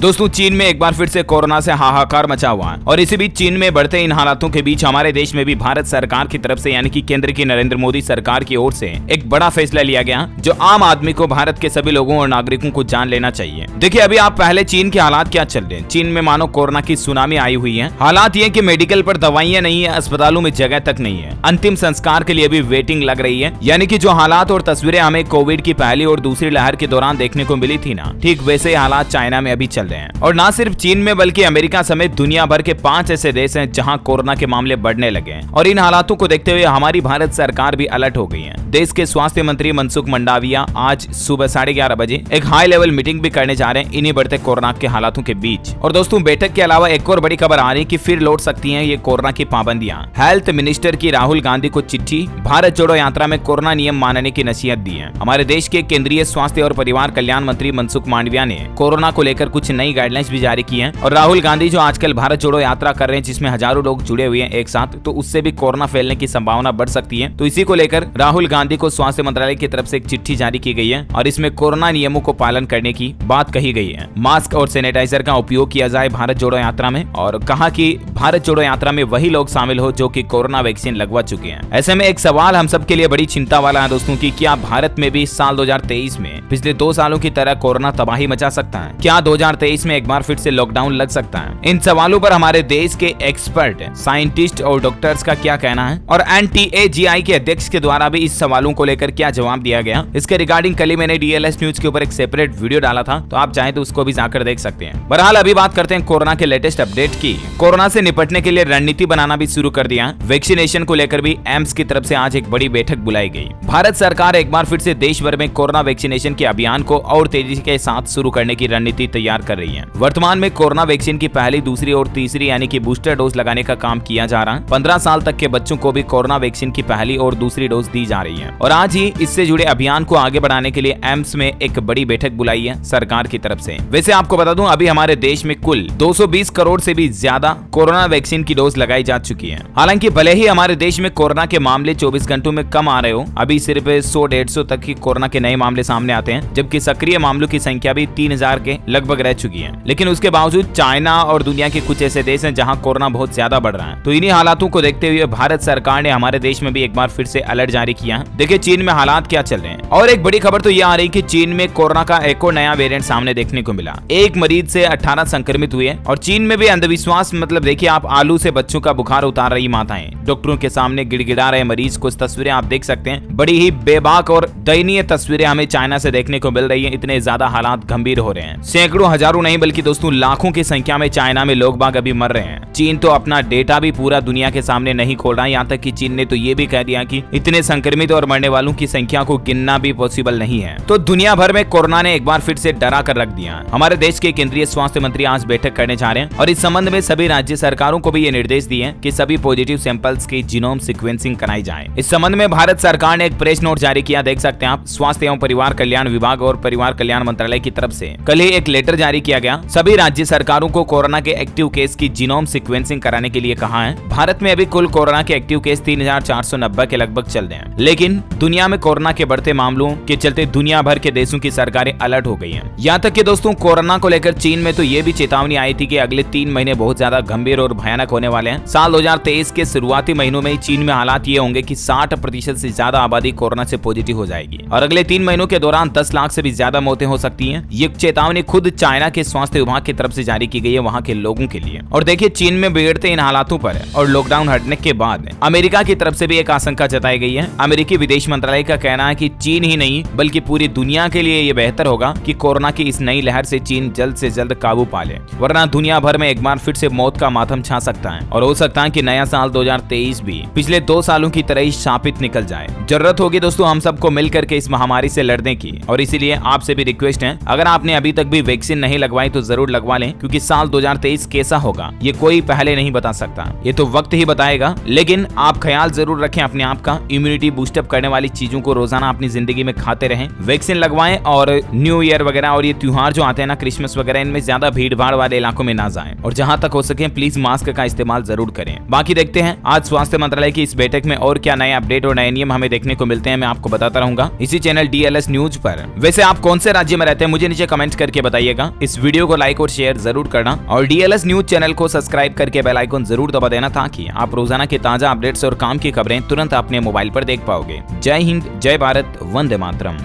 दोस्तों चीन में एक बार फिर से कोरोना से हाहाकार मचा हुआ है और इसी बीच चीन में बढ़ते इन हालातों के बीच हमारे देश में भी भारत सरकार की तरफ से यानी कि केंद्र की नरेंद्र मोदी सरकार की ओर से एक बड़ा फैसला लिया गया जो आम आदमी को, भारत के सभी लोगों और नागरिकों को जान लेना चाहिए। देखिए अभी आप पहले चीन के हालात क्या चल रहे हैं। चीन में मानो कोरोना की सुनामी आई हुई है। हालात ये कि मेडिकल पर दवाइयां नहीं है, अस्पतालों में जगह तक नहीं है, अंतिम संस्कार के लिए भी वेटिंग लग रही है। यानी कि जो हालात और तस्वीरें हमें कोविड की पहली और दूसरी लहर के दौरान देखने को मिली थी ना, ठीक वैसे हालात चाइना में अभी चल रहे हैं। और ना सिर्फ चीन में बल्कि अमेरिका समेत दुनिया भर के 5 ऐसे देश हैं जहां कोरोना के मामले बढ़ने लगे हैं। और इन हालातों को देखते हुए हमारी भारत सरकार भी अलर्ट हो गई है। देश के स्वास्थ्य मंत्री मनसुख मंडाविया आज सुबह 11:30 बजे एक हाई लेवल मीटिंग भी करने जा रहे हैं इन्हीं बढ़ते कोरोना के हालातों के बीच। और दोस्तों बैठक के अलावा एक और बड़ी खबर आ रही है कि फिर लौट सकती हैं ये कोरोना की पाबंदियां। हेल्थ मिनिस्टर की राहुल गांधी को चिट्ठी, भारत जोड़ो यात्रा में कोरोना नियम मानने की नसीहत दी है। हमारे देश के केंद्रीय स्वास्थ्य और परिवार कल्याण मंत्री मनसुख मांडविया ने कोरोना को लेकर कुछ नई गाइडलाइंस भी जारी की हैं। और राहुल गांधी जो आजकल भारत जोड़ो यात्रा कर रहे हैं जिसमें हजारों लोग जुड़े हुए हैं एक साथ, तो उससे भी कोरोना फैलने की संभावना बढ़ सकती है। तो इसी को लेकर राहुल गांधी को स्वास्थ्य मंत्रालय की तरफ से एक चिट्ठी जारी की गई है और इसमें कोरोना नियमों को पालन करने की बात कही गई है। मास्क और सैनिटाइजर का उपयोग किया जाए भारत जोड़ो यात्रा में, और कहा कि भारत जोड़ो यात्रा में वही लोग शामिल हो जो कि कोरोना वैक्सीन लगवा चुके हैं। ऐसे में एक सवाल हम सब के लिए बड़ी चिंता वाला है दोस्तों की क्या भारत में भी साल 2023 में पिछले 2 सालों की तरह कोरोना तबाही मचा सकता है? क्या 2023 में एक बार फिर से लॉकडाउन लग सकता है? इन सवालों पर हमारे देश के एक्सपर्ट, साइंटिस्ट और डॉक्टर्स का क्या कहना है और NTAGI के अध्यक्ष के द्वारा भी इस सवालों को लेकर क्या जवाब दिया गया, इसके रिगार्डिंग कल ही मैंने DLS न्यूज के ऊपर एक सेपरेट वीडियो डाला था, तो आप चाहें तो उसको भी जाकर देख सकते हैं। बहरहाल अभी बात करते हैं कोरोना के लेटेस्ट अपडेट की। कोरोना से निपटने के लिए रणनीति बनाना भी शुरू कर दिया। वैक्सीनेशन को लेकर भी एम्स की तरफ से आज एक बड़ी बैठक बुलाई गई। भारत सरकार एक बार फिर से देश भर में कोरोना वैक्सीनेशन के अभियान को और तेजी के साथ शुरू करने की रणनीति तैयार कर रही है। वर्तमान में कोरोना वैक्सीन की पहली, दूसरी और तीसरी यानी कि बूस्टर डोज लगाने का काम किया जा रहा है। 15 साल तक के बच्चों को भी कोरोना वैक्सीन की पहली और दूसरी डोज दी जा रही है। और आज ही इससे जुड़े अभियान को आगे बढ़ाने के लिए एम्स में एक बड़ी बैठक बुलाई है सरकार की तरफ से। वैसे आपको बता दूं अभी हमारे देश में कुल 220 करोड़ से भी ज्यादा कोरोना वैक्सीन की डोज लगाई जा चुकी है। हालांकि भले ही हमारे देश में कोरोना के मामले 24 घंटों में कम आ रहे हो, अभी सिर्फ 100-150 तक ही कोरोना के नए मामले सामने आते हैं, जबकि सक्रिय मामलों की संख्या भी 3000 के लगभग रह चुकी है। लेकिन उसके बावजूद चाइना और दुनिया के कुछ ऐसे देश हैं जहां कोरोना बहुत ज्यादा बढ़ रहा है। तो इन्हीं हालातों को देखते हुए भारत सरकार ने हमारे देश में भी एक बार फिर से अलर्ट जारी किया है। देखिए चीन में हालात क्या चल रहे हैं। और एक बड़ी खबर तो ये आ रही कि चीन में कोरोना का एक और नया वेरिएंट सामने देखने को मिला। एक मरीज से 18 संक्रमित हुए। और चीन में भी अंधविश्वास, मतलब देखिए आप आलू से बच्चों का बुखार उतार रही माताएं, डॉक्टरों के सामने गिड़गिड़ा रहे मरीज। कुछ तस्वीरें आप देख सकते हैं, बड़ी ही बेबाक और दयनीय तस्वीरें हमें चाइना से देखने को मिल रही है। इतने ज्यादा हालात गंभीर हो रहे हैं। सैकड़ों, हजारों नहीं बल्कि दोस्तों लाखों की संख्या में चाइना में लोग बाग अभी मर रहे हैं। चीन तो अपना डेटा भी पूरा दुनिया के सामने नहीं खोल रहा है। यहाँ तक कि चीन ने तो ये भी कह दिया कि इतने संक्रमित और मरने वालों की संख्या को गिनना भी पॉसिबल नहीं है। तो दुनिया भर में कोरोना ने एक बार फिर से डरा कर रख दिया। हमारे देश के केंद्रीय स्वास्थ्य मंत्री आज बैठक करने जा रहे हैं और इस संबंध में सभी राज्य सरकारों को भी ये निर्देश दिए हैं कि सभी पॉजिटिव सैंपल्स की जीनोम सीक्वेंसिंग कराई जाए। इस संबंध में भारत सरकार ने एक प्रेस नोट जारी किया, देख सकते हैं आप। स्वास्थ्य एवं परिवार कल्याण विभाग और परिवार कल्याण मंत्रालय की तरफ से कल ही एक लेटर जारी किया गया। सभी राज्य सरकारों को कोरोना के एक्टिव केस की जीनोम सीक्वेंसिंग कराने के लिए कहा है। भारत में अभी कुल कोरोना के एक्टिव केस 3490 के लगभग चल रहे हैं। लेकिन दुनिया में कोरोना के बढ़ते मामलों के चलते दुनिया भर के देशों की सरकारें अलर्ट हो गई हैं। यहाँ तक कि दोस्तों कोरोना को लेकर चीन में तो ये भी चेतावनी आई थी कि अगले 3 महीने बहुत ज्यादा गंभीर और भयानक होने वाले हैं। साल 2023 के शुरुआती महीनों में चीन में हालात ये होंगे कि 60% से ज्यादा आबादी कोरोना से पॉजिटिव हो जाएगी और अगले 3 महीनों के दौरान 10 लाख से भी ज्यादा मौतें हो सकती हैं। ये चेतावनी खुद चाइना के स्वास्थ्य विभाग की तरफ से जारी की गई है वहां के लोगों के लिए। और देखिए चीन में बिगड़ते इन हालातों पर और लॉकडाउन हटने के बाद अमेरिका की तरफ से भी एक आशंका जताई गई है। अमेरिकी विदेश मंत्रालय का कहना है कि चीन ही नहीं बल्कि पूरी दुनिया के लिए ये बेहतर होगा कि कोरोना की इस नई लहर से चीन जल्द से जल्द काबू पा ले, वरना दुनिया भर में एक बार फिर से मौत का मातम छा सकता है और हो सकता है कि नया साल 2023 भी पिछले 2 सालों की तरह ही शापित निकल जाए। जरूरत होगी दोस्तों हम सबको मिलकर के इस महामारी से लड़ने की। और इसीलिए आपसे भी रिक्वेस्ट है, अगर आपने अभी तक भी वैक्सीन नहीं लगवाई तो जरूर लगवा लें, क्योंकि साल 2023 कैसा होगा ये कोई पहले नहीं बता सकता, ये तो वक्त ही बताएगा। लेकिन आप ख्याल जरूर रखें अपने आप का, इम्यूनिटी बूस्टर डिस्टर्ब करने वाली चीजों को रोजाना अपनी जिंदगी में खाते रहें, वैक्सीन लगवाएं और न्यू ईयर वगैरह और ये त्योहार जो आते हैं ना, क्रिसमस वगैरह, इनमें ज्यादा भीड़ भाड़ वाले इलाकों में ना जाएं और जहां तक हो सके प्लीज मास्क का इस्तेमाल जरूर करें। बाकी देखते हैं आज स्वास्थ्य मंत्रालय की इस बैठक में और क्या नए अपडेट और नए नियम हमें देखने को मिलते हैं, मैं आपको बताता रहूंगा इसी चैनल DLS न्यूज पर। वैसे आप कौन से राज्य में रहते हैं मुझे नीचे कमेंट करके बताइएगा। इस वीडियो को लाइक और शेयर जरूर करना और DLS न्यूज चैनल को सब्सक्राइब करके बेल आइकन जरूर दबा देना ताकि आप रोजाना के ताजा अपडेट्स और काम की खबरें तुरंत अपने मोबाइल पर देख पाओगे। जय हिंद, जय भारत, वंदे मातरम।